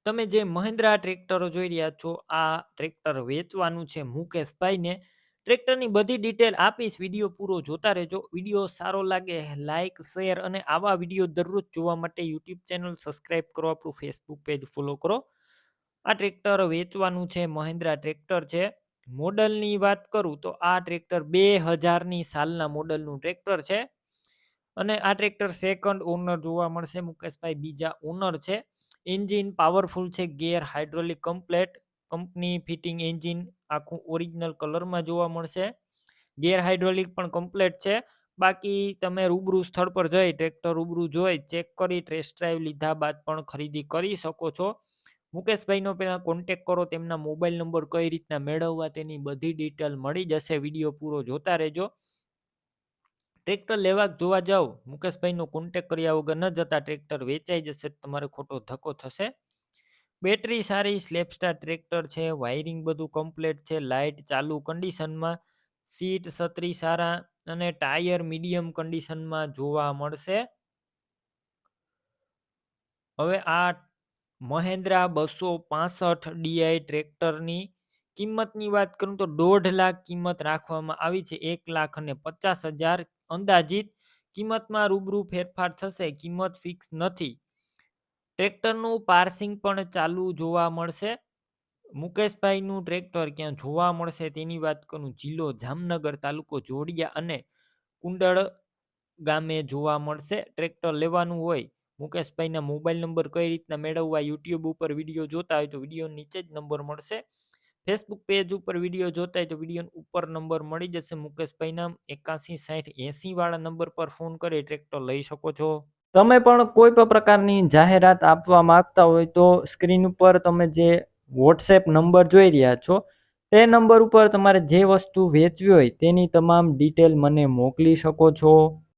તમે જે મહિન્દ્રા ટ્રેક્ટરો જોઈ રહ્યા છો, આ ટ્રેક્ટર વેચવાનું છે મુકેશભાઈને. ટ્રેક્ટરની બધી ડિટેલ આપીશ, વિડીયો પૂરો જોતા રહેજો. વિડીયો સારો લાગે લાઇક, શેર અને આવા વિડીયો દરરોજ જોવા માટે યુટ્યુબ ચેનલ સબસ્ક્રાઈબ કરો, આપણું ફેસબુક પેજ ફોલો કરો. આ ટ્રેક્ટર વેચવાનું છે, મહિન્દ્રા ટ્રેક્ટર છે. મોડલની વાત કરું તો આ ટ્રેક્ટર 2000ની સાલના મોડલનું ટ્રેક્ટર છે અને આ ટ્રેક્ટર સેકન્ડ ઓનર જોવા મળશે. મુકેશભાઈ બીજા ઓનર છે. એન્જિન પાવરફુલ છે, ગેર hydraulic complete, company fitting engine આખું ઓરિજિનલ કલરમાં જોવા મળશે. ગેર હાઇડ્રોલિક પણ કમ્પ્લેટ છે. બાકી તમે રૂબરૂ સ્થળ પર જઈ ટ્રેક્ટર રૂબરૂ જોઈ ચેક કરી ટેસ્ટ ડ્રાઈવ લીધા બાદ પણ ખરીદી કરી શકો છો. મુકેશભાઈનો પહેલાં કોન્ટેક કરો, તેમના મોબાઈલ નંબર કઈ રીતના મેળવવા તેની બધી ડિટેલ મળી જશે. વિડીયો પૂરો જોતા રહેજો. ટ્રેક્ટર લેવા જોવા જાઓ, મુકેશભાઈનો કોન્ટેક કર્યા વગર ન જતા ટ્રેક્ટર વેચાઈ જશે, તમારે ખોટો ધક્કો થશે. બેટરી સારી, સ્લેપસ્ટાર ટ્રેક્ટર છે, વાયરિંગ બધું કમ્પ્લીટ છે, લાઇટ ચાલુ કન્ડિશનમાં, સીટ છત્રી સારા અને ટાયર મીડિયમ કન્ડિશનમાં જોવા મળશે. હવે આ મહેન્દ્રા 265 ડીઆઈ ટ્રેક્ટરની કિંમતની વાત કરું તો 1.5 લાખ કિંમત રાખવામાં આવી છે. 1,50,000 અંદાજિત કિંમતમાં રૂબરૂ ફેરફાર થશે, કિંમત ફિક્સ નથી. ટ્રેક્ટરનું પાર્સિંગ પણ ચાલુ જોવા મળશે. મુકેશભાઈનું ટ્રેક્ટર ક્યાં જોવા મળશે તેની વાત કરું, જિલ્લો જામનગર, તાલુકો જોડિયા અને કુંડળ ગામે જોવા મળશે. ટ્રેક્ટર લેવાનું હોય, મુકેશભાઈના મોબાઈલ નંબર કઈ રીતના મેળવવા, યુટ્યુબ ઉપર વિડીયો જોતા હોય તો વિડીયો નીચે જ નંબર મળશે. ફેસબુક પેજ ઉપર વિડીયો જોતા હોય તો વિડીયો ઉપર નંબર મળી જશે. મુકેશભાઈના 816080 વાળા નંબર પર ફોન કરી ટ્રેક્ટર લઈ શકો છો. તમે પણ કોઈ પણ પ્રકારની જાહેરાત આપવા માંગતા હોય તો સ્ક્રીન ઉપર તમે જે વોટ્સએપ નંબર જોઈ રહ્યા છો તે નંબર ઉપર તમારે જે વસ્તુ વેચવી હોય તેની તમામ ડિટેલ મને મોકલી શકો છો.